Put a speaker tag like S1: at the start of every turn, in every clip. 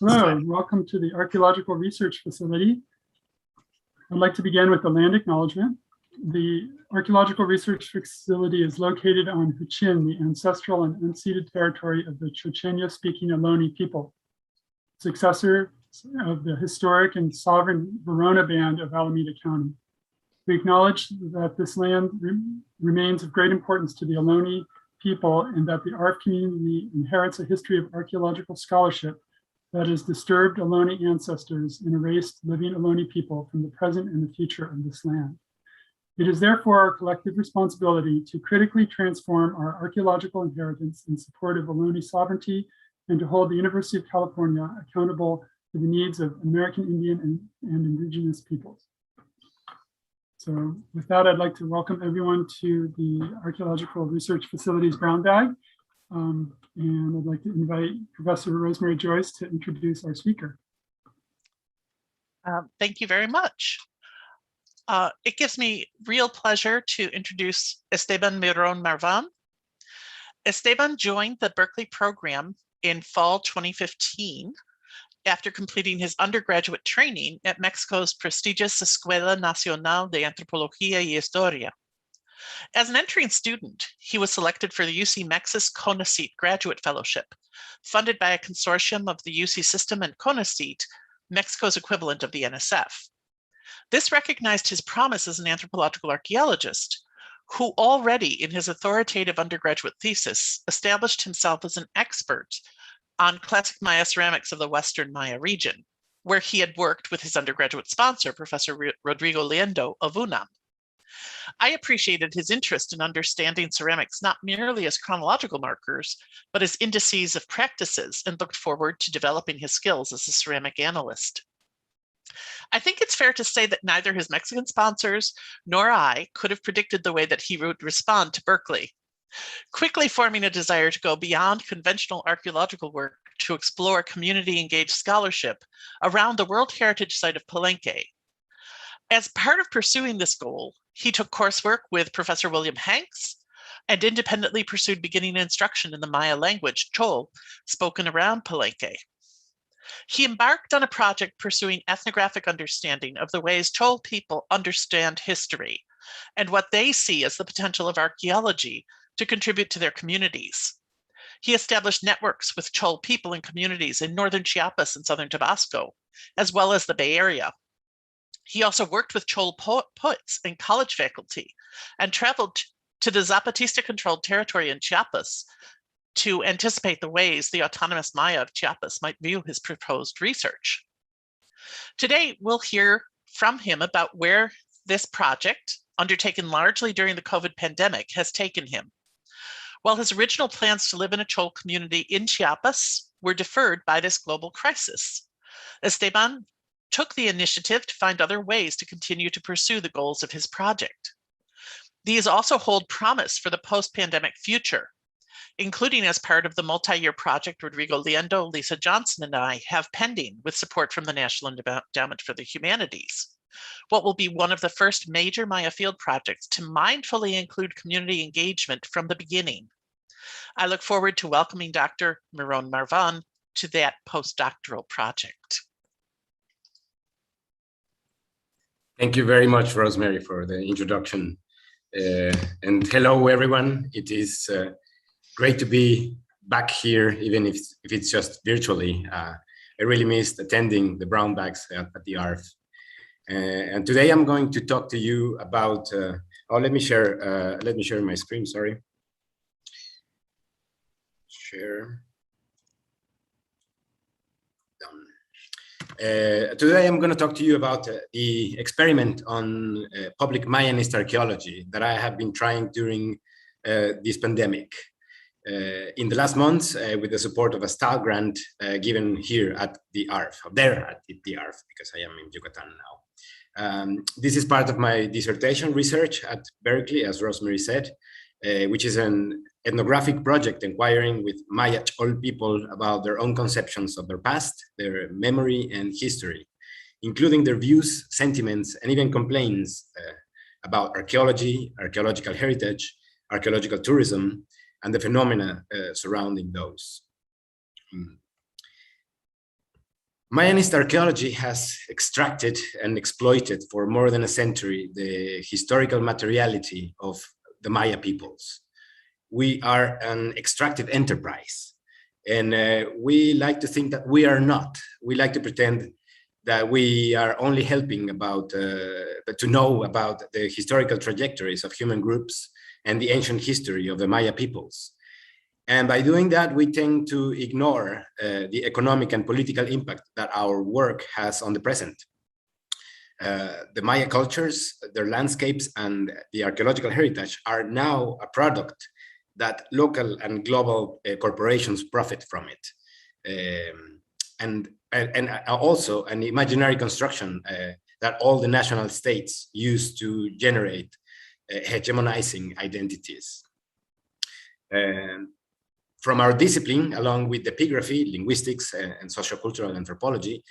S1: Hello, welcome to the Archaeological Research Facility. I'd like to begin with the land acknowledgement. The Archaeological Research Facility is located on Huichin, the ancestral and unceded territory of the Chochenyo-speaking Ohlone people, successor of the historic and sovereign Verona Band of Alameda County. We acknowledge that this land remains of great importance to the Ohlone people and that the ARF community inherits a history of archaeological scholarship that has disturbed Ohlone ancestors and erased living Ohlone people from the present and the future of this land. It is therefore our collective responsibility to critically transform our archaeological inheritance in support of Ohlone sovereignty and to hold the University of California accountable to the needs of American Indian and Indigenous peoples. So with that, I'd like to welcome everyone to the Archaeological Research Facility's Brown Bag. And I'd like to invite Professor Rosemary Joyce to introduce our speaker.
S2: Thank you very much. It gives me real pleasure to introduce Esteban Miron Marvan. Esteban joined the Berkeley program in fall 2015 after completing his undergraduate training at Mexico's prestigious Escuela Nacional de Antropología y Historia. As an entering student, he was selected for the UC Mexis CONACYT Graduate Fellowship, funded by a consortium of the UC system and CONACYT, Mexico's equivalent of the NSF. This recognized his promise as an anthropological archaeologist, who already in his authoritative undergraduate thesis established himself as an expert on classic Maya ceramics of the Western Maya region, where he had worked with his undergraduate sponsor, Professor Rodrigo Liendo of UNAM. I appreciated his interest in understanding ceramics not merely as chronological markers, but as indices of practices, and looked forward to developing his skills as a ceramic analyst. I think it's fair to say that neither his Mexican sponsors nor I could have predicted the way that he would respond to Berkeley, quickly forming a desire to go beyond conventional archaeological work to explore community-engaged scholarship around the World Heritage Site of Palenque. As part of pursuing this goal, he took coursework with Professor William Hanks and independently pursued beginning instruction in the Maya language, Chol, spoken around Palenque. He embarked on a project pursuing ethnographic understanding of the ways Chol people understand history and what they see as the potential of archaeology to contribute to their communities. He established networks with Chol people and communities in northern Chiapas and southern Tabasco, as well as the Bay Area. He also worked with Chol poets and college faculty and traveled to the Zapatista-controlled territory in Chiapas to anticipate the ways the autonomous Maya of Chiapas might view his proposed research. Today, we'll hear from him about where this project, undertaken largely during the COVID pandemic, has taken him. While his original plans to live in a Chol community in Chiapas were deferred by this global crisis, Esteban took the initiative to find other ways to continue to pursue the goals of his project. These also hold promise for the post-pandemic future, including as part of the multi-year project Rodrigo Liendo, Lisa Johnson, and I have pending with support from the National Endowment for the Humanities, what will be one of the first major Maya field projects to mindfully include community engagement from the beginning. I look forward to welcoming Dr. Miron Marvan to that postdoctoral project.
S3: Thank you very much, Rosemary, for the introduction. And hello, everyone. It is great to be back here, even if it's just virtually. I really missed attending the Brown Bags at the ARF. And today I'm going to talk to you about, let me share my screen, sorry. Share. Today I'm going to talk to you about the experiment on public Mayanist archaeology that I have been trying during this pandemic. In the last months, with the support of a STAL grant given here at the ARF, because I am in Yucatan now. This is part of my dissertation research at Berkeley, as Rosemary said, which is an ethnographic project inquiring with Maya Chol people about their own conceptions of their past, their memory and history, including their views, sentiments, and even complaints about archaeology, archaeological heritage, archaeological tourism, and the phenomena surrounding those. Mayanist archaeology has extracted and exploited for more than a century the historical materiality of the Maya peoples. We are an extractive enterprise, and we like to think that we are not. We like to pretend that we are only helping to know about the historical trajectories of human groups and the ancient history of the Maya peoples. And by doing that, we tend to ignore the economic and political impact that our work has on the present. The Maya cultures, their landscapes, and the archaeological heritage are now a product that local and global corporations profit from it. And also an imaginary construction that all the national states use to generate hegemonizing identities. From our discipline, along with epigraphy, linguistics, and sociocultural anthropology,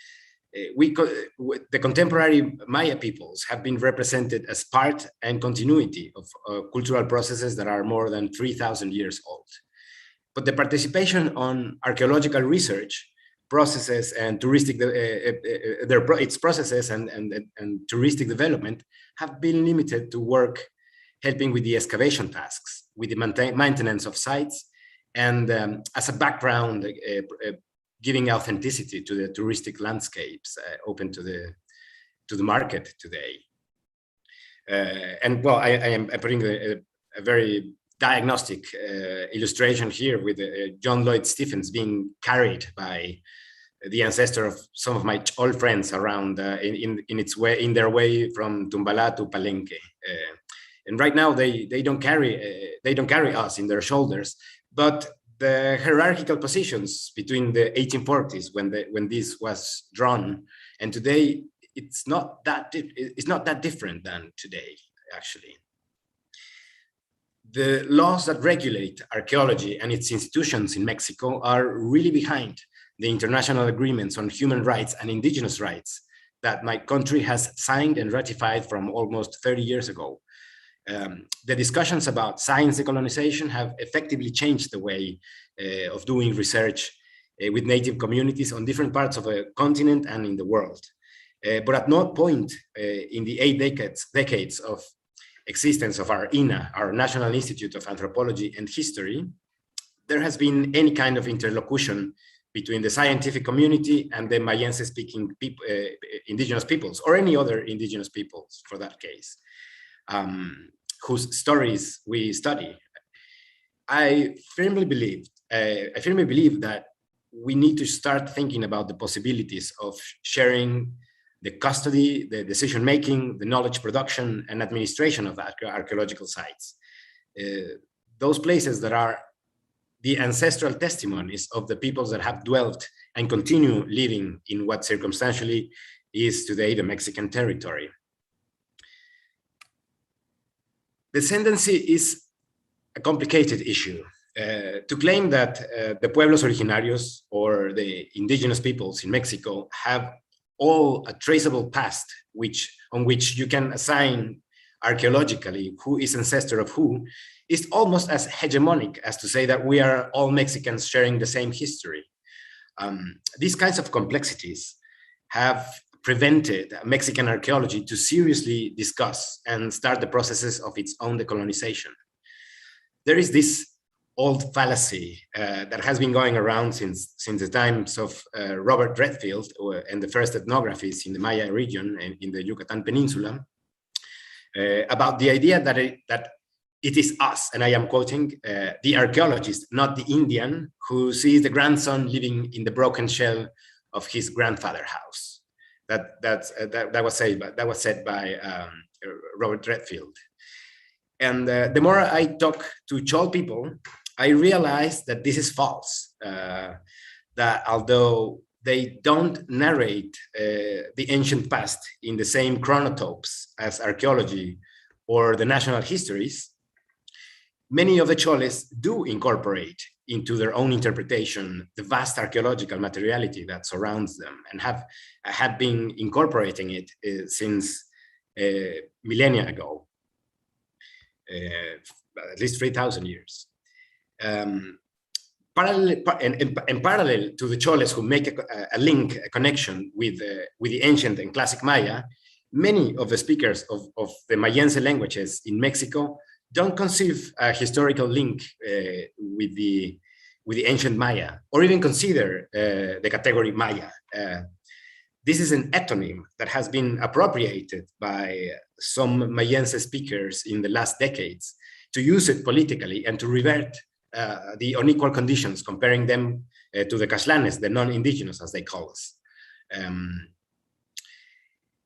S3: the contemporary Maya peoples have been represented as part and continuity of cultural processes that are more than 3,000 years old. But the participation on archaeological research processes and touristic, its processes and touristic development have been limited to work helping with the excavation tasks, with the maintenance of sites, and as a background, giving authenticity to the touristic landscapes open to the market today. And well, I am putting a very diagnostic illustration here with John Lloyd Stephens being carried by the ancestor of some of my old friends around in their way from Tumbalá to Palenque. And right now they don't carry us in their shoulders, but the hierarchical positions between the 1840s when this was drawn and today, it's not that different than today, actually. The laws that regulate archaeology and its institutions in Mexico are really behind the international agreements on human rights and indigenous rights that my country has signed and ratified from almost 30 years ago. The discussions about science decolonization have effectively changed the way of doing research with native communities on different parts of a continent and in the world. But at no point in the 8 decades of existence of our INA, our National Institute of Anthropology and History, there has been any kind of interlocution between the scientific community and the Mayense-speaking indigenous peoples, or any other indigenous peoples for that case, whose stories we study. I firmly believe that we need to start thinking about the possibilities of sharing the custody, the decision-making, the knowledge production, and administration of archaeological sites. Those places that are the ancestral testimonies of the peoples that have dwelt and continue living in what circumstantially is today the Mexican territory. Descendancy is a complicated issue. To claim that the pueblos originarios, or the indigenous peoples in Mexico, have all a traceable past on which you can assign archaeologically who is ancestor of who, is almost as hegemonic as to say that we are all Mexicans sharing the same history. These kinds of complexities have prevented Mexican archaeology to seriously discuss and start the processes of its own decolonization. There is this old fallacy that has been going around since the times of Robert Redfield and the first ethnographies in the Maya region and in the Yucatan Peninsula, about the idea that it is us, and I am quoting, the archaeologist, not the Indian, who sees the grandson living in the broken shell of his grandfather's house. That was said by Robert Redfield. And the more I talk to Chol people, I realize that this is false. That although they don't narrate the ancient past in the same chronotopes as archaeology or the national histories, many of the Choles do incorporate into their own interpretation the vast archaeological materiality that surrounds them, and have been incorporating it since millennia ago, at least 3,000 years. parallel to the Choles who make a link, a connection with the ancient and classic Maya, many of the speakers of the Mayense languages in Mexico don't conceive a historical link with the ancient Maya, or even consider the category Maya. This is an etonym that has been appropriated by some Mayense speakers in the last decades to use it politically and to revert the unequal conditions, comparing them to the Caxlanes, the non-indigenous, as they call us.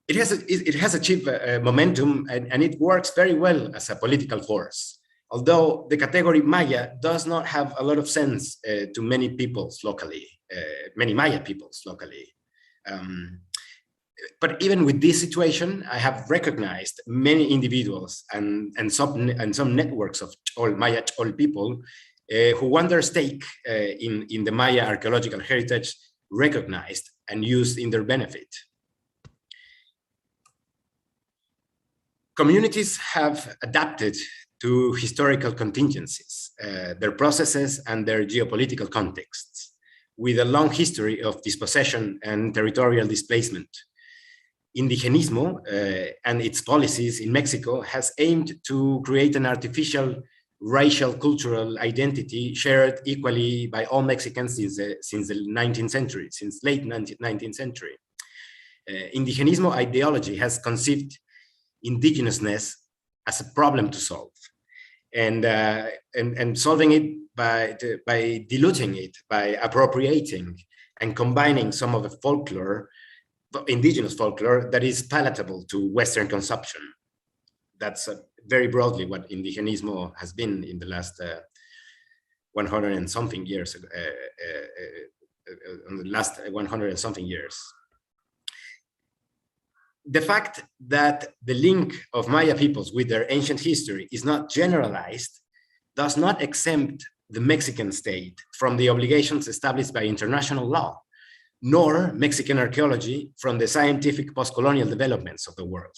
S3: It has achieved momentum, and it works very well as a political force. Although the category Maya does not have a lot of sense to many peoples locally, many Maya peoples locally. But even with this situation, I have recognized many individuals and some networks of Maya Chol people who want their stake in the Maya archaeological heritage recognized and used in their benefit. Communities have adapted to historical contingencies, their processes and their geopolitical contexts, with a long history of dispossession and territorial displacement. Indigenismo and its policies in Mexico has aimed to create an artificial racial cultural identity shared equally by all Mexicans since the 19th century, since late 19th century. Indigenismo ideology has conceived indigenousness as a problem to solve, and solving it by diluting it, by appropriating and combining some of the folklore, indigenous folklore, that is palatable to Western consumption. That's very broadly what indigenismo has been in the last 100 and something years. The fact that the link of Maya peoples with their ancient history is not generalized does not exempt the Mexican state from the obligations established by international law, nor Mexican archaeology from the scientific post-colonial developments of the world.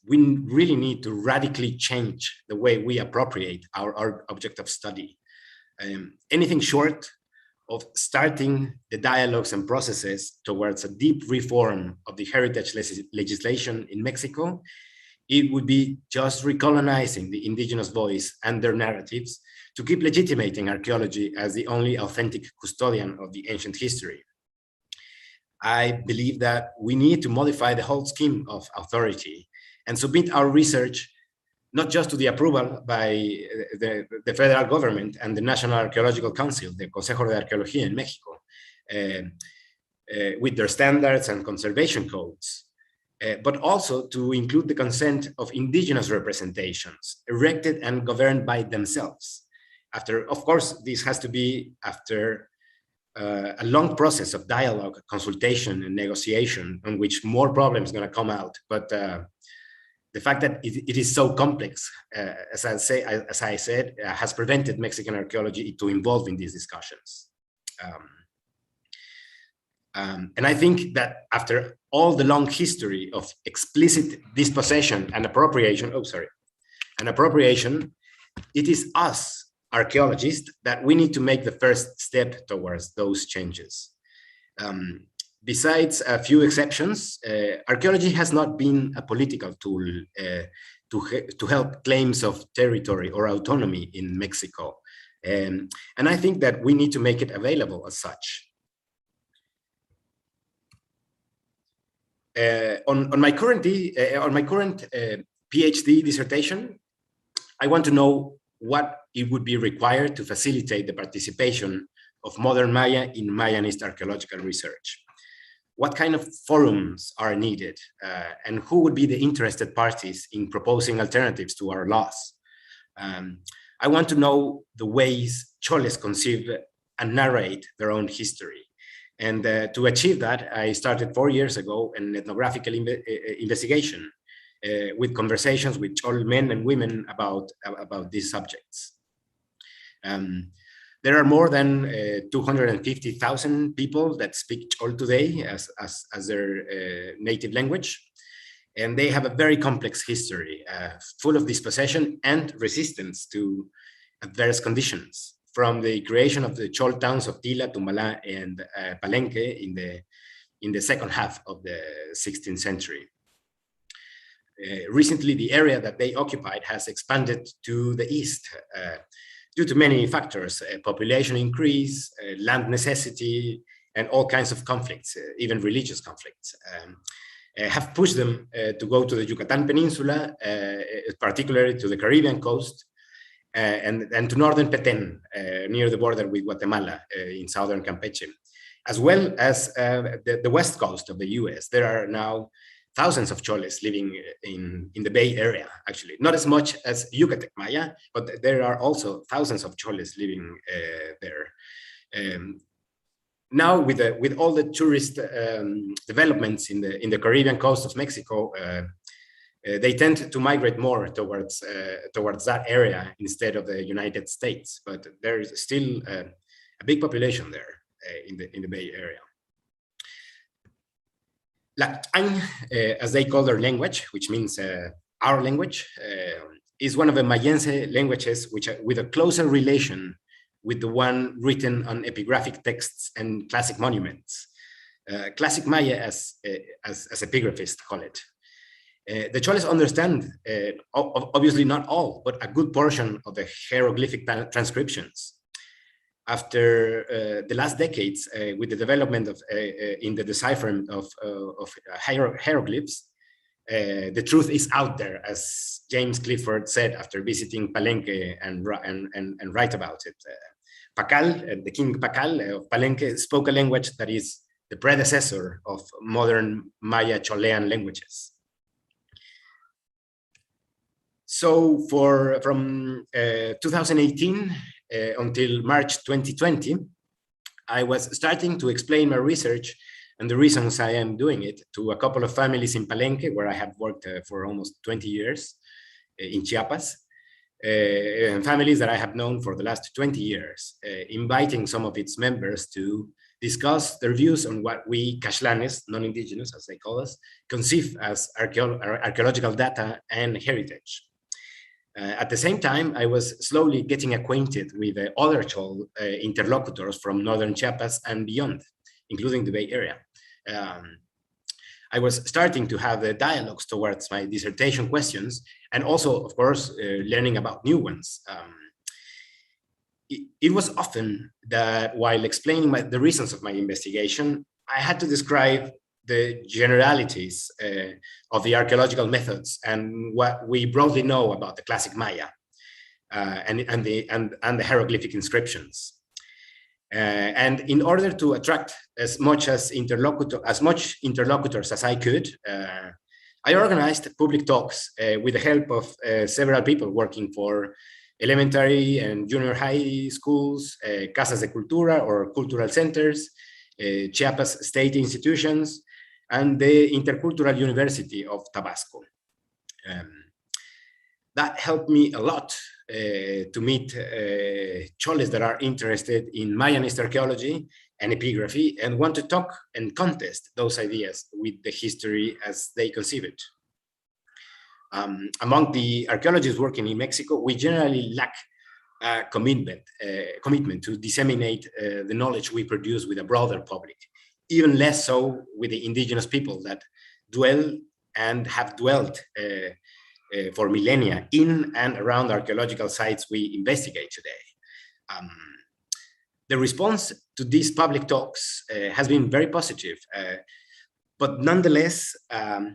S3: We really need to radically change the way we appropriate our object of study. Anything short of starting the dialogues and processes towards a deep reform of the heritage legislation in Mexico, it would be just recolonizing the indigenous voice and their narratives to keep legitimating archaeology as the only authentic custodian of the ancient history. I believe that we need to modify the whole scheme of authority and submit our research not just to the approval by the federal government and the National Archaeological Council, the Consejo de Arqueología in Mexico, with their standards and conservation codes, but also to include the consent of indigenous representations erected and governed by themselves. Of course, this has to be after a long process of dialogue, consultation, and negotiation, on which more problems are going to come out. But the fact that it is so complex, as I said, has prevented Mexican archaeology to involve in these discussions. And I think that after all the long history of explicit dispossession and appropriation, it is us, archaeologists, that we need to make the first step towards those changes. Besides a few exceptions, archaeology has not been a political tool to help claims of territory or autonomy in Mexico. And I think that we need to make it available as such. On my current PhD dissertation, I want to know what it would be required to facilitate the participation of modern Maya in Mayanist archaeological research. What kind of forums are needed, and who would be the interested parties in proposing alternatives to our laws? I want to know the ways Choles conceive and narrate their own history. And to achieve that, I started 4 years ago an ethnographical investigation with conversations with Chol men and women about these subjects. There are more than 250,000 people that speak Chol today as their native language, and they have a very complex history, full of dispossession and resistance to adverse conditions, from the creation of the Chol towns of Tila, Tumala, and Palenque in the second half of the 16th century. Recently, the area that they occupied has expanded to the east due to many factors: population increase, land necessity, and all kinds of conflicts, even religious conflicts. Have pushed them to go to the Yucatan Peninsula, particularly to the Caribbean coast, and to northern Petén, near the border with Guatemala in southern Campeche, as well as the west coast of the US. There are now thousands of Choles living in the Bay Area, actually. Not as much as Yucatec Maya, but there are also thousands of Choles living there. Now, with all the tourist developments in the Caribbean coast of Mexico, they tend to migrate more towards that area instead of the United States. But there is still a big population there in the Bay Area. Lactang, as they call their language, which means our language, is one of the Mayense languages with a closer relation with the one written on epigraphic texts and classic monuments. Classic Maya, as epigraphists call it. The Choles understand, obviously not all, but a good portion of the hieroglyphic transcriptions. After the last decades, with the development of in the decipherment of hieroglyphs, the truth is out there, as James Clifford said after visiting Palenque and write about it. Pacal, the king Pacal of Palenque, spoke a language that is the predecessor of modern Maya Cholean languages. So from 2018 until March 2020, I was starting to explain my research and the reasons I am doing it to a couple of families in Palenque, where I have worked for almost 20 years in Chiapas, and families that I have known for the last 20 years, inviting some of its members to discuss their views on what we Caxlanes, non-indigenous as they call us, conceive as archaeological data and heritage. At the same time, I was slowly getting acquainted with other Chol interlocutors from northern Chiapas and beyond, including the Bay Area. I was starting to have the dialogues towards my dissertation questions, and also, of course, learning about new ones. It was often that while explaining the reasons of my investigation, I had to describe the generalities of the archaeological methods and what we broadly know about the classic Maya and the hieroglyphic inscriptions. And in order to attract as much interlocutors as I could, I organized public talks with the help of several people working for elementary and junior high schools, casas de cultura or cultural centers, Chiapas state institutions, and the Intercultural University of Tabasco. That helped me a lot to meet Choles that are interested in Mayanist archaeology and epigraphy and want to talk and contest those ideas with the history as they conceive it. Among the archaeologists working in Mexico, we generally lack commitment to disseminate the knowledge we produce with a broader public, even less so with the indigenous people that dwell and have dwelt for millennia in and around archaeological sites we investigate today. The response to these public talks has been very positive, but nonetheless, I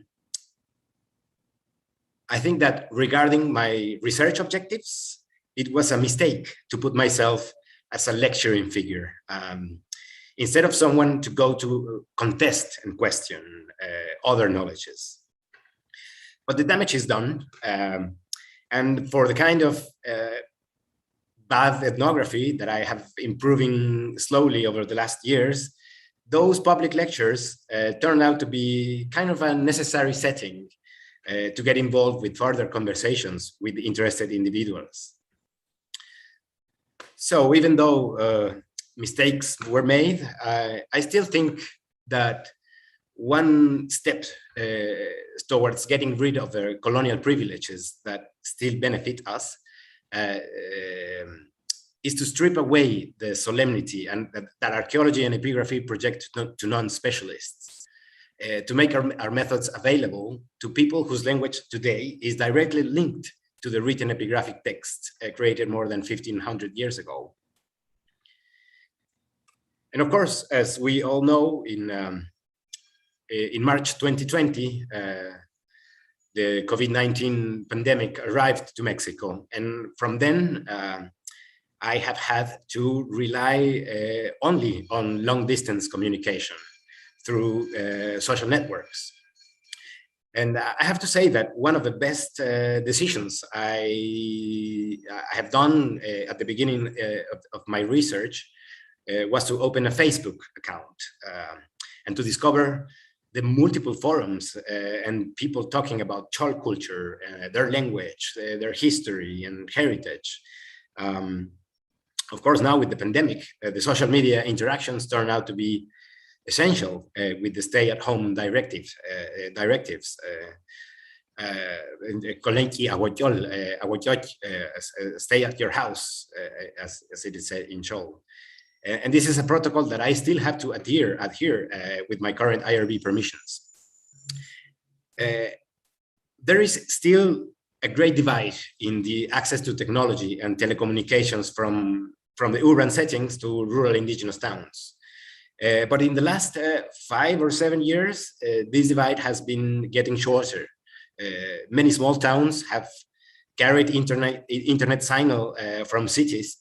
S3: think that regarding my research objectives, it was a mistake to put myself as a lecturing figure, instead of someone to go to contest and question other knowledges. But the damage is done, and for the kind of bad ethnography that I have improving slowly over the last years, those public lectures turned out to be kind of a necessary setting to get involved with further conversations with interested individuals. So even though mistakes were made, I still think that one step towards getting rid of the colonial privileges that still benefit us is to strip away the solemnity and that archaeology and epigraphy project to non-specialists, to make our methods available to people whose language today is directly linked to the written epigraphic text created more than 1500 years ago. And of course, as we all know, in March 2020, the COVID-19 pandemic arrived to Mexico. And from then, I have had to rely only on long distance communication through social networks. And I have to say that one of the best decisions I have done at the beginning of my research was to open a Facebook account and to discover the multiple forums and people talking about Chol culture, their language, their history and heritage. Of course, now with the pandemic, the social media interactions turn out to be essential with the stay-at-home directives. Kolenki Aguayoch, stay at your house, as it is said in Chol. And this is a protocol that I still have to adhere with my current IRB permissions. There is still a great divide in the access to technology and telecommunications from the urban settings to rural indigenous towns. But in the last 5 or 7 years, this divide has been getting shorter. Many small towns have carried internet signal from cities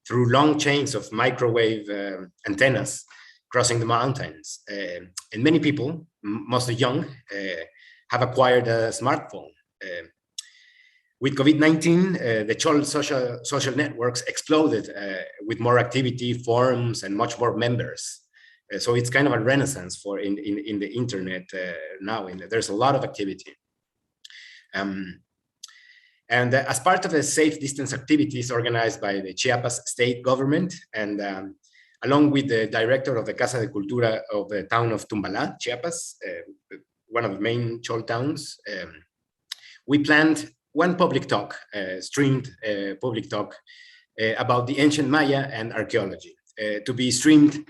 S3: through long chains of microwave antennas crossing the mountains. And many people, mostly young, have acquired a smartphone. With COVID-19, the Chol social networks exploded with more activity, forums, and much more members. So it's kind of a renaissance in the internet now. There's a lot of activity. And as part of the safe distance activities organized by the Chiapas state government, and along with the director of the Casa de Cultura of the town of Tumbala, Chiapas, one of the main Chol towns, we planned one public talk, streamed public talk about the ancient Maya and archaeology, to be streamed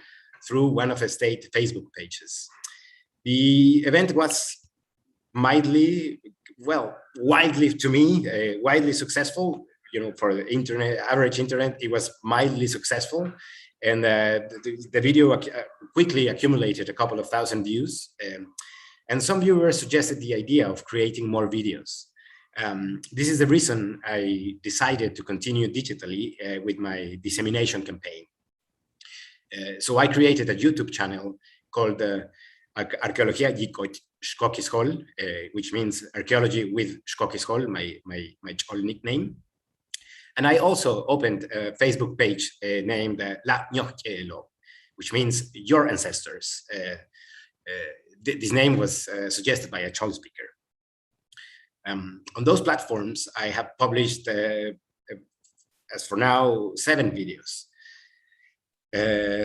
S3: through one of the state Facebook pages. The event was widely to me, widely successful. You know, for the average internet, it was mildly successful. And the video quickly accumulated a couple of thousand views. And some viewers suggested the idea of creating more videos. This is the reason I decided to continue digitally with my dissemination campaign. So I created a YouTube channel called Arqueología y Xcoquisxol, which means archaeology with Xcoquisxol, my Chol nickname. And I also opened a Facebook page named La Ñochelo, which means your ancestors. This name was suggested by a Chol speaker. On those platforms, I have published, as for now, 7 videos.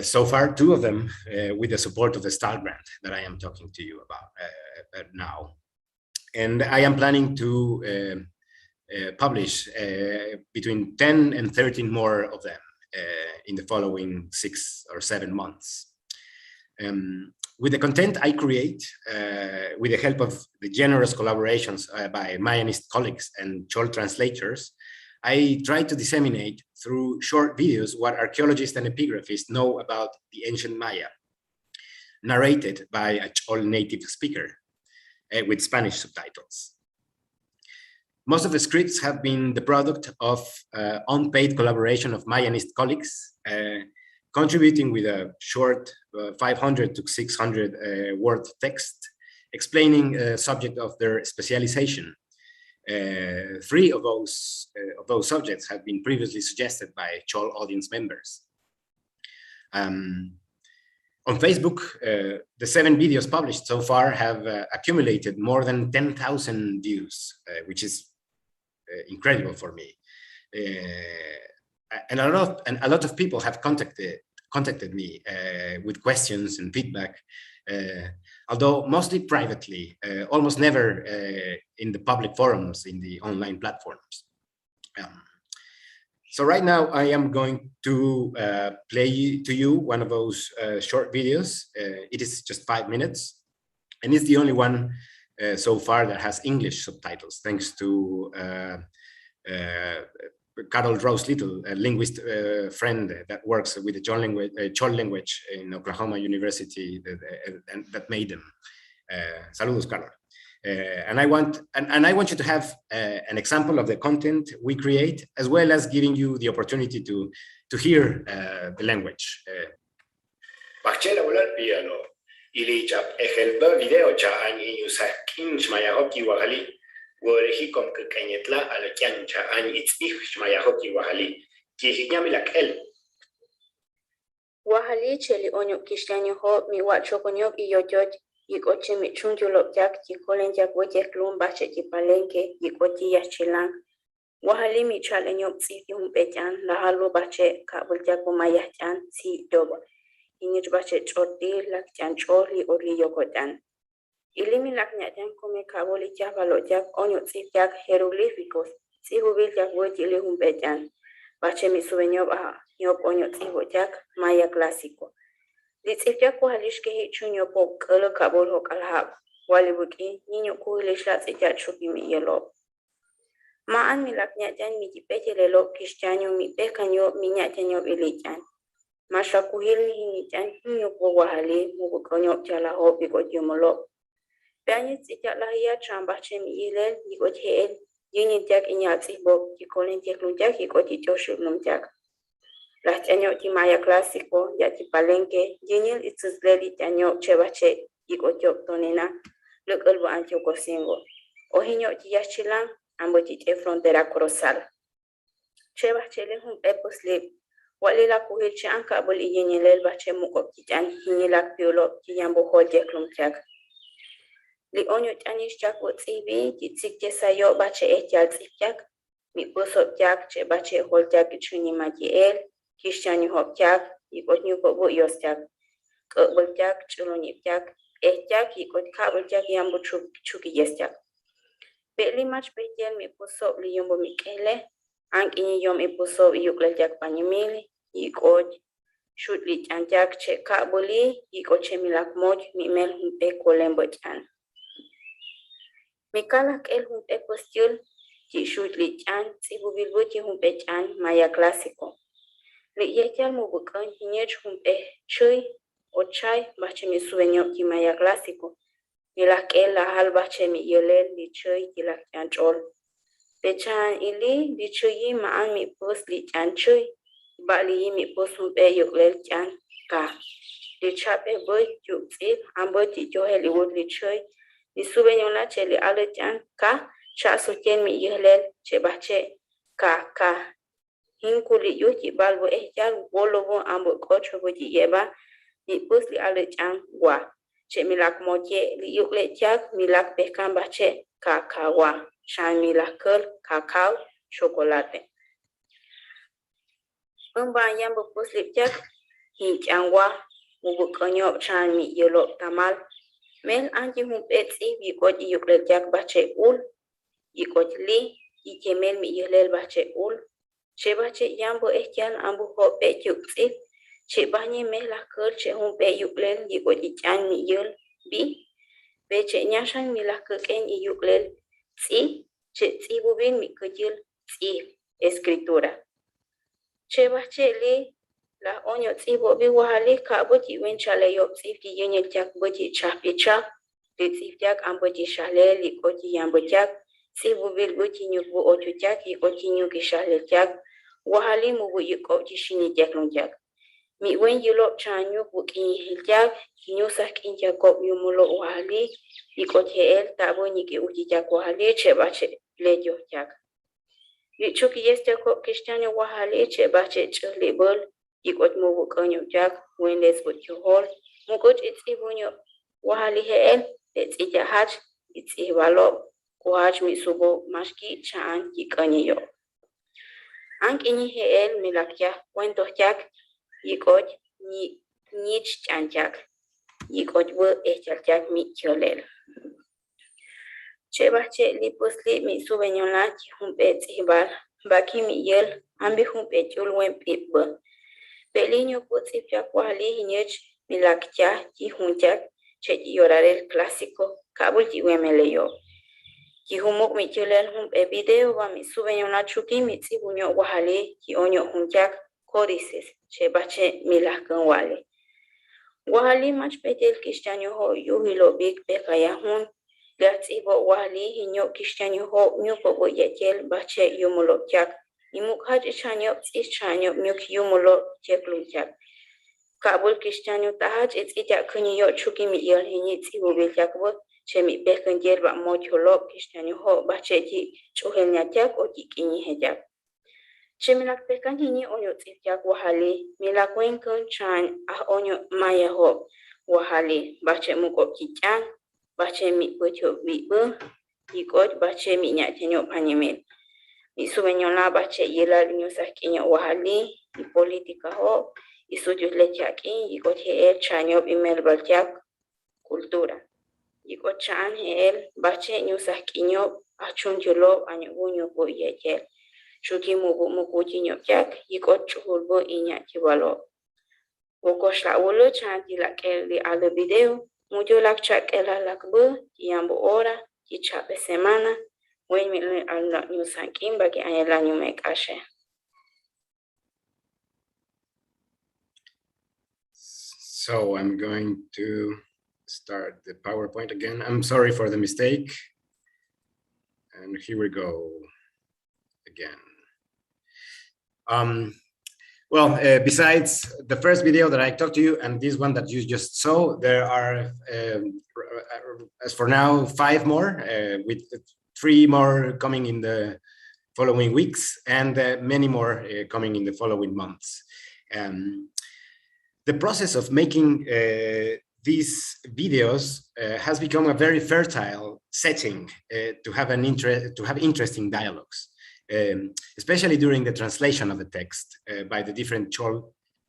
S3: So far, 2 of them with the support of the STAR grant that I am talking to you about now. And I am planning to publish between 10 and 13 more of them in the following 6 or 7 months. With the content I create, with the help of the generous collaborations by Mayanist colleagues and Chol translators, I try to disseminate through short videos what archaeologists and epigraphists know about the ancient Maya, narrated by a Chol native speaker with Spanish subtitles. Most of the scripts have been the product of unpaid collaboration of Mayanist colleagues, contributing with a short 500 to 600 word text explaining a subject of their specialization. 3 of those subjects have been previously suggested by Chol audience members. On Facebook, the 7 videos published so far have accumulated more than 10,000 views, which is incredible for me. And a lot of people have contacted me with questions and feedback, although mostly privately, almost never in the public forums, in the online platforms. So right now I am going to play to you one of those short videos. It is just 5 minutes, and it's the only one so far that has English subtitles, thanks to Carol Rose Little, a linguist friend that works with the Chol language in Oklahoma University that made them. Saludos, Carol. And I want you to have an example of the content we create, as well as giving you the opportunity to hear the language. Bachela volar piano. Ili chap ejemplo video cha an inyusa kinch maya hoki wahali. Worehi kom ke kanyetla ala kyancha an itich maya hoki wahali. Ki hinyamilak el.
S4: Wahali cheli onyo kishtanyo ho mi wachokonyok iyojoj. Yikochi michunjulo jak jikolen jak wojek lumba che jipalenke yikochi yachilang. Wahali mi chalenyo psi yumpechan la halu bache kabul jak umayachan si dobo. Inyuj bache choti lak chan choli oli yokotan. Ilimi lak nyajan kome kabuli javalo jak onyo psi jak hieroglíficos. Si hubil jak wojili humpechan. Bache mi subenyob nyob onyo psi jak maya clásico. Litsifja kuhalishke hichunyo po kala kabul ho kalhab. Walibuki ninyo kuhilishla tsifja chuki mi yelo. Maan mi lak nyajan mi jipeche lelo kishtanyo mi pekanyo mi nyajanyo bilichan. Masha kuhili hinichan ninyo po wahali mubukonyo jala ho bikot yumolo. Pianyi tsifja lahia chambache mi ilel yikot heel. Yini jak inyatsi bo jikolen jeklunjak yikot jitoshu lumjak. Las años de maya clásico ya de palenque, yenil itzuzleli año chevache y goyo tonena, lo que el ancho cosingo. Ojiño de yachilan, ambos de frontera corozal. Chevache le un eposlip, wali la kuhilche ankabul y yenil el bache muko kitan, hinilak piolo, yambo hoje klumchak. Li onyo tanish jak wot sibi, jitsik jesayo bache etial tsipjak, mi posop jak che bache holjak chuni majiel. Kishani hopjak, yikot nyuko bu yosjak. Kebuljak, chulunipjak, ehjak, yikot kabuljak yambu chuki yesjak. Beli mach behjel mi pusop li yombo mikele, ank ini yom ipusop yuklejak panyemili, yikot shoot li chanjak che kabuli, yikot che milak moj, mi mel humpe kolembo chan. Mikalak el humpe postyul, ki shoot li chan, sibu bilbuti humpe chan, maya clásico. Li yetial mubukan hinyej humpe chui o chai bache mi sueño ki maya clásico. Ni la que la hal bache mi yelel li chui ki la chanchol. Pechan ili li chui maan mi pos li chanchui. Ba li mi pos humpe yuklel chan ka. Li chape boy yuk zip ambo ti johe li wood li chui. Li sueño la che li ale chan ka. Cha sutien mi yelel che bache ka. Hinkuli yuki balbo ehjal wolobo ambo kocho boji yeba mi pusli ale chan wa che milak moje li yukle jak milak pekan bache kakawa shan milakal kakao chocolate umba yambo pusli jak hinchan wa mubukonyo chan mi yelo tamal mel anji humpetsi yikot yukle jak bache ul yikot li yikemel mi yelel bache ul Chebache yambo ehjan ambu hope yuksif. Chebanye mela ker che humpe yuklel yikot ichan mi yul bi. Beche nyashan mila keken yuklel si. Che bubin mi kujil si escritura. Chebache li la onyo bobi wahali ka boji wenchale yop sif ki yenyel jak boji chapi chap. Li sif jak amboji shale li koji yambo jak. Si bubil boji nyubu oju jak yikoti nyuki shale jak. Wahali mubu yiko jishini jaklung jak. Mi wen yulop chanyu buki hiljak, kinyusak injakop yumulo wahali, yikot heel tabo niki uji jak wahali chebache lejo jak. Yuchuki yes jakop kishtanyo wahali chebache chlibol, yikot mubu kanyo jak, wen les but yuhol, mukot it's ibunyo wahali heel, it's ijahaj, it's ibalop, kuhaj misubo mashki chaan yikanyo. Ank ini heel milakya cuentos jak yikot nich chanjak yikot wo echal mi cholel. Chebache li pusli mi subenyola humpe tibal Baki Miguel, Ambihum Petul Wem Pipba. Pelinho Putzipia Kuali Hinyech, Milakja, Jihunjak, Chet Yorarel Clásico, Kabul Jiwemeleyo. Jihumuk Michulel Hum e video va mi suben una chuki mitzi bunyo wahale, ki onyo hunjak, codices, Chebache Milakan Wale. Wahali mach petel Kishtanyo ho yuhilo big bekayahun. Gats ibo wahali hinyo Kishtanyo ho nyupo yetel bache yumulo jak. Imuk haji chanyo chanyo nyuk yumulo jeklujak. Kabul Kishtanyo tahaj itja kunyo chuki mi yel hinit ibo biljakbo. Chemi bekan jelba mocholo Kishtanyo ho bache ji chuhel nyajak o jikini hejak. Chemilak pekan hini onyo tsipjak wahali, milak wenkan chan onyo maya ho wahali, bache muko kichan, bache mi pocho bibu, yikot bache mi nyatenyo panimil. Isuwenyo la bache yelal nyo sakinyo wahali, y politika ho, isujus lechakin, yikot heel chanyo imel balchak kultura. Yikot chan heel bache nyo sakinyo achun julo anyo bunyo po yechel. Chuki mugu jak yikot chulbo inya chivalo. Wokos la ulo chanti la kelli al video, mujo lak chak ela lakbo, yambo ora, chape semana, wen mi al new sankim bagi ayela new make ashe.
S3: So I'm going to start the PowerPoint again. I'm sorry for the mistake. And here we go again. Besides the first video that I talked to you and this one that you just saw, there are, as for now, 5 more, with 3 more coming in the following weeks and many more coming in the following months. The process of making these videos has become a very fertile setting to have interesting dialogues. Especially during the translation of the text by the different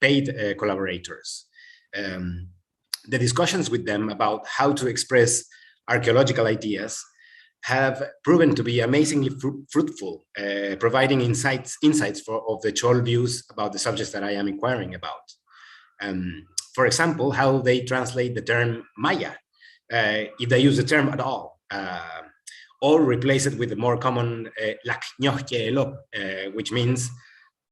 S3: paid collaborators. The discussions with them about how to express archaeological ideas have proven to be amazingly fruitful, providing insights of the Chol views about the subjects that I am inquiring about. For example, how they translate the term Maya, if they use the term at all. Or replace it with the more common Lak Nyohke Elop, which means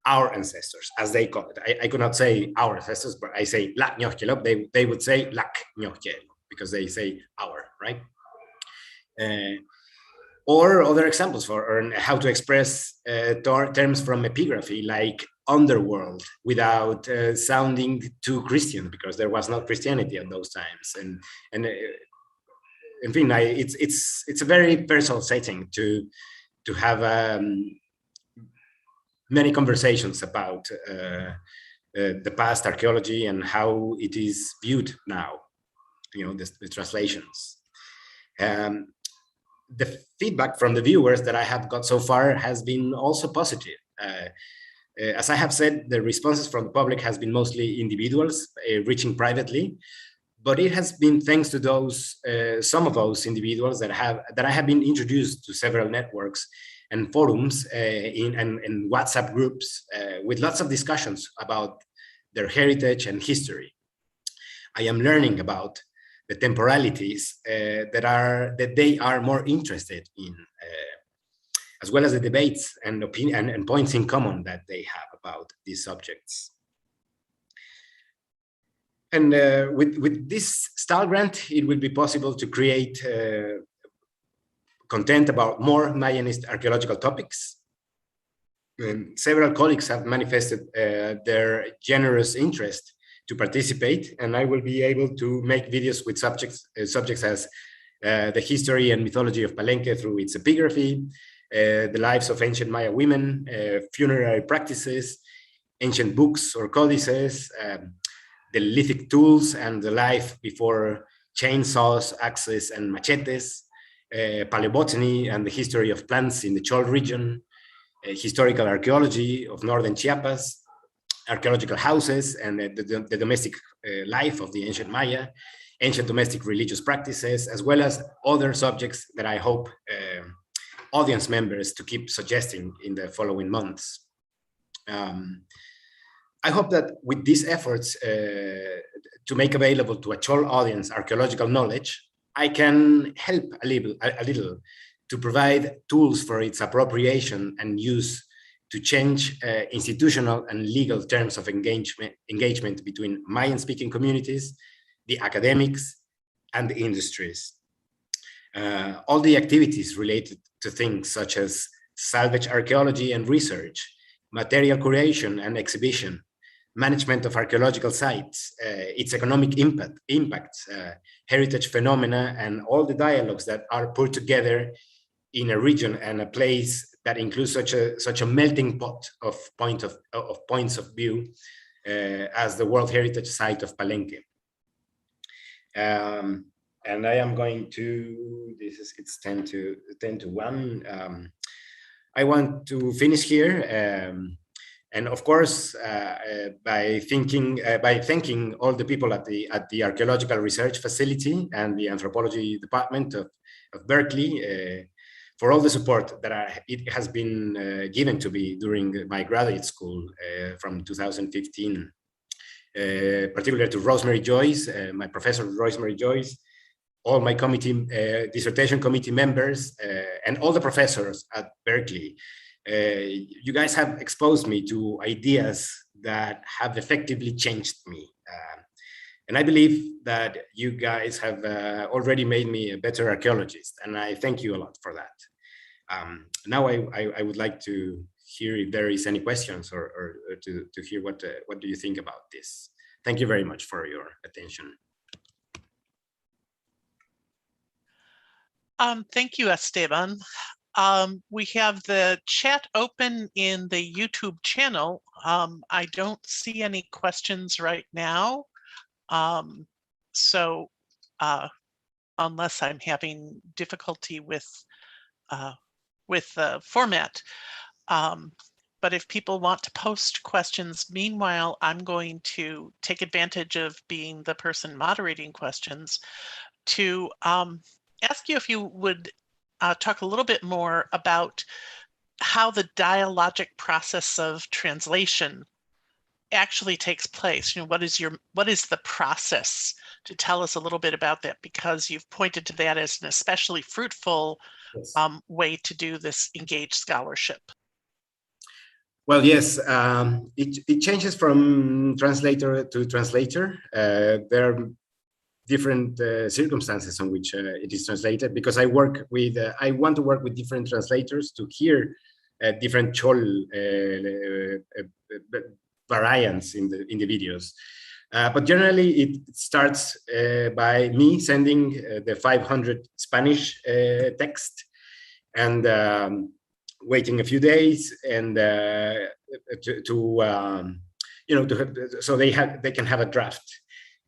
S3: our ancestors, as they call it. I could not say our ancestors, but I say Lak Nyohke Elop. They would say Lak Nyohke Elop because they say our, right? Or other examples for how to express terms from epigraphy, like underworld, without sounding too Christian, because there was not Christianity at those times, and in fin, it's a very personal setting to have many conversations about the past archaeology and how it is viewed now, the translations. The feedback from the viewers that I have got so far has been also positive. As I have said, the responses from the public has been mostly individuals reaching privately. But it has been thanks to those, some of those individuals that I have been introduced to several networks and forums and WhatsApp groups with lots of discussions about their heritage and history. I am learning about the temporalities that they are more interested in, as well as the debates and opinion and points in common that they have about these subjects. And with this STAL grant, it will be possible to create content about more Mayanist archaeological topics. Several colleagues have manifested their generous interest to participate, and I will be able to make videos with subjects as the history and mythology of Palenque through its epigraphy, the lives of ancient Maya women, funerary practices, ancient books or codices, the lithic tools and the life before chainsaws, axes, and machetes, paleobotany and the history of plants in the Chol region, historical archaeology of northern Chiapas, archaeological houses and the domestic life of the ancient Maya, ancient domestic religious practices, as well as other subjects that I hope audience members to keep suggesting in the following months. I hope that with these efforts to make available to a Chol audience archaeological knowledge, I can help a little to provide tools for its appropriation and use to change institutional and legal terms of engagement between Mayan-speaking communities, the academics, and the industries. All the activities related to things such as salvage archaeology and research, material curation and exhibition, management of archaeological sites, its economic impacts, heritage phenomena, and all the dialogues that are put together in a region and a place that includes such a melting pot of points of view as the World Heritage Site of Palenque. And I am going to, it's 10 to 1. I want to finish here. And of course, by thanking all the people at the Archaeological Research Facility and the Anthropology Department of Berkeley for all the support that it has been given to me during my graduate school from 2015, particularly to Rosemary Joyce, my professor Rosemary Joyce, all my dissertation committee members, and all the professors at Berkeley. You guys have exposed me to ideas that have effectively changed me. And I believe that you guys have already made me a better archaeologist, and I thank you a lot for that. Now I would like to hear if there is any questions or to hear what do you think about this. Thank you very much for your attention.
S2: Thank you, Esteban. We have the chat open in the YouTube channel. I don't see any questions right now. So unless I'm having difficulty with the format. But if people want to post questions, meanwhile, I'm going to take advantage of being the person moderating questions to ask you if you would talk a little bit more about how the dialogic process of translation actually takes place. You know, what is the process, to tell us a little bit about that, because you've pointed to that as an especially fruitful way to do this engaged scholarship.
S3: Well, yes, it changes from translator to translator. There are different circumstances on which it is translated, because I want to work with different translators to hear different Chol variants in the videos. But generally it starts by me sending the 500 Spanish text and waiting a few days and so they can have a draft.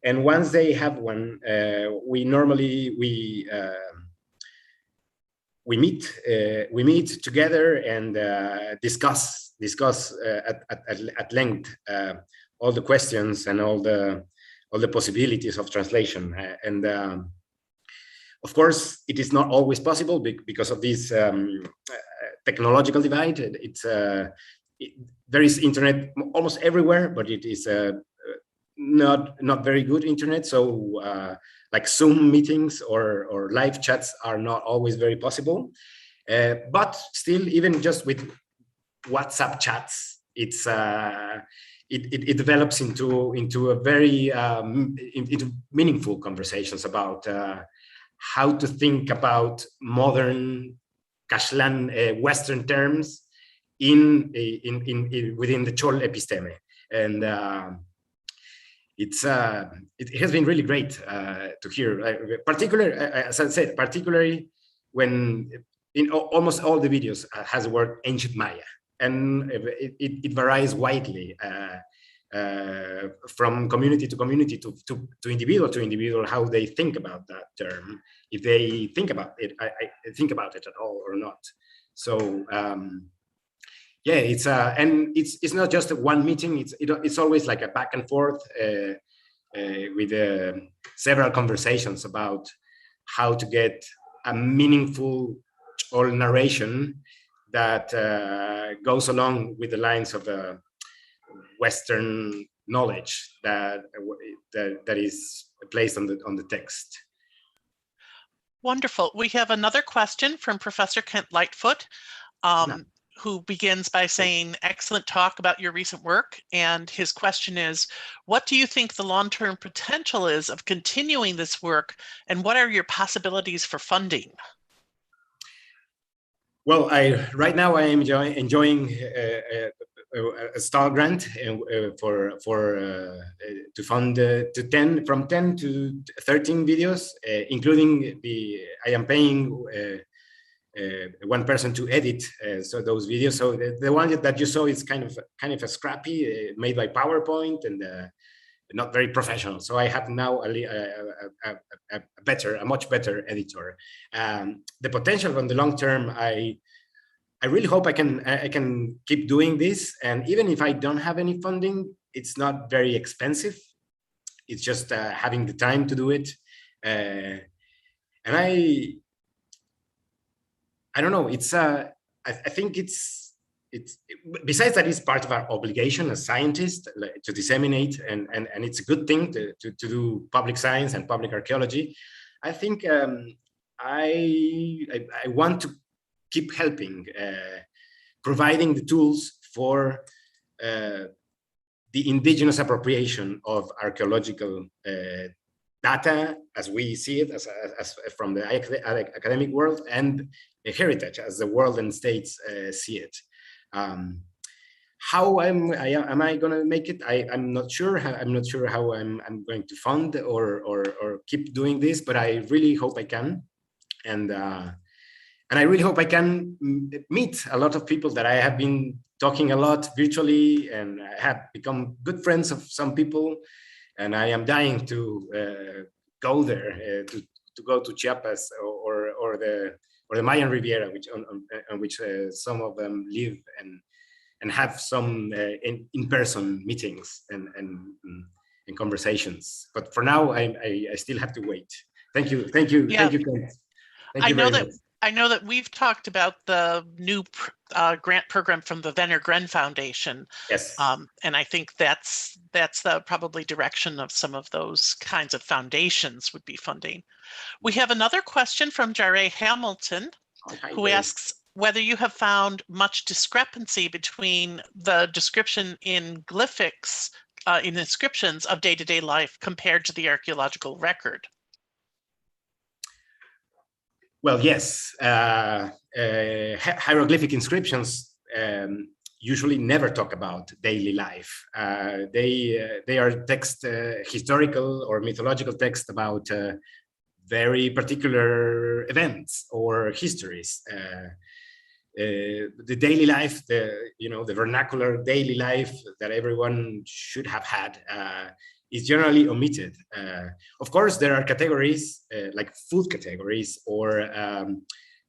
S3: And once they have one, we meet together and discuss at length all the questions and all the possibilities of translation. And of course, it is not always possible because of this technological divide. There is internet almost everywhere, but it is not very good internet. So like Zoom meetings or live chats are not always very possible. But still, even just with WhatsApp chats, it develops into a very into meaningful conversations about how to think about modern Kashlan Western terms within the Chol episteme. And it has been really great to hear, particularly, as I said, particularly when in almost all the videos has the word ancient Maya, and it varies widely from community to community to individual to individual how they think about that term, if they think about it, think about it at all or not. So yeah, it's not just one meeting. It's always like a back and forth with several conversations about how to get a meaningful or narration that goes along with the lines of the Western knowledge that is placed on the text.
S2: Wonderful. We have another question from Professor Kent Lightfoot, who begins by saying, excellent talk about your recent work. And his question is, what do you think the long-term potential is of continuing this work, and what are your possibilities for funding?
S3: Well, right now I am enjoying a STAR grant to fund from 10 to 13 videos, including I am paying one person to edit so those videos. So the one that you saw is kind of a scrappy, made by PowerPoint and not very professional. So I have now a much better editor. The potential on the long term, I really hope I can keep doing this. And even if I don't have any funding, it's not very expensive. It's just having the time to do it. And I don't know. It's I think it's besides that, it's part of our obligation as scientists to disseminate, and it's a good thing to do public science and public archaeology. I think I want to keep helping, providing the tools for the indigenous appropriation of archaeological data as we see it, as from the academic world, and heritage as the world and states see it. How am I going to make it? I'm not sure. I'm not sure how I'm going to fund or keep doing this, but I really hope I can, and I really hope I can meet a lot of people that I have been talking a lot virtually, and I have become good friends of some people, and I am dying to go there, to go to Chiapas or the Mayan Riviera, on which some of them live, and have some in-person meetings and conversations. But for now, I still have to wait. Thank you, Kent. Thank you very much.
S2: I know that we've talked about the new grant program from the Wenner Gren Foundation.
S3: Yes.
S2: And I think that's the probably direction of some of those kinds of foundations would be funding. We have another question from Jare Hamilton, who asks whether you have found much discrepancy between the description in glyphics, in inscriptions of day-to-day life compared to the archaeological record.
S3: Well, yes. Hieroglyphic inscriptions usually never talk about daily life. They are text, historical or mythological text about very particular events or histories. The daily life, the vernacular daily life that everyone should have had is generally omitted. Of course, there are categories like food categories or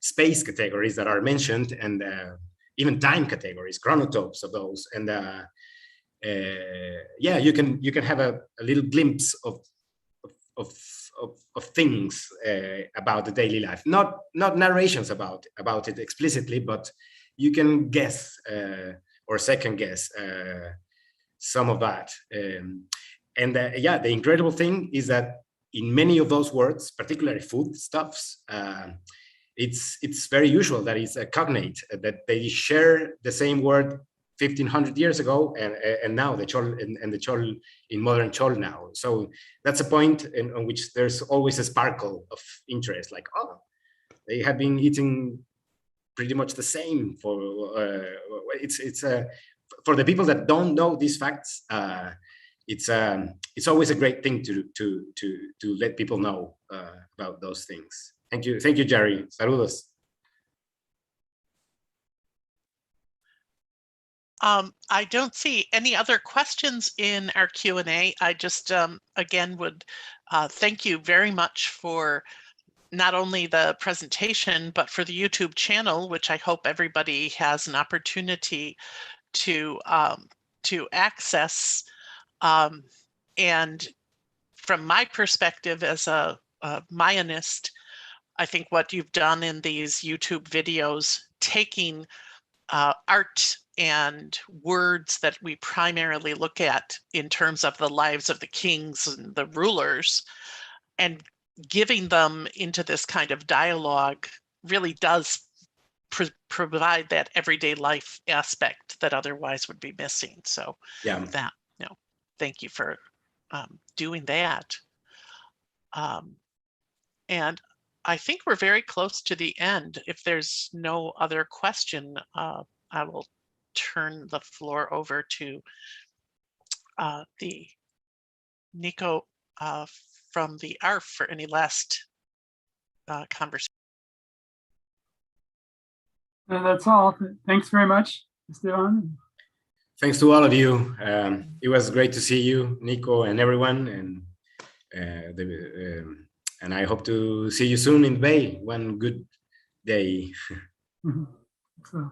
S3: space categories that are mentioned, and even time categories, chronotopes of those. And yeah, you can have a little glimpse of things about the daily life. Not narrations about it explicitly, but you can guess or second guess some of that. Yeah, the incredible thing is that in many of those words, particularly foodstuffs, it's very usual that it's a cognate, that they share the same word 1,500 years ago, and now the Chol and the Chol in modern Chol now. So that's a point on which there's always a sparkle of interest, like, oh, they have been eating pretty much the same for for the people that don't know these facts. It's always a great thing to let people know about those things. Thank you, Jerry. Saludos.
S2: I don't see any other questions in our Q&A. I just, again, would thank you very much for not only the presentation, but for the YouTube channel, which I hope everybody has an opportunity to access. And from my perspective as a Mayanist, I think what you've done in these YouTube videos, taking art and words that we primarily look at in terms of the lives of the kings and the rulers, and giving them into this kind of dialogue really does provide that everyday life aspect that otherwise would be missing. So
S3: Yeah.
S2: that, thank you for doing that. And I think we're very close to the end. If there's no other question, I will turn the floor over to the Nico from the ARF for any last conversation.
S1: That's all. Thanks very much, Esteban.
S3: Thanks to all of you. It was great to see you, Nico, and everyone. And I hope to see you soon in Bay one good day.
S1: So.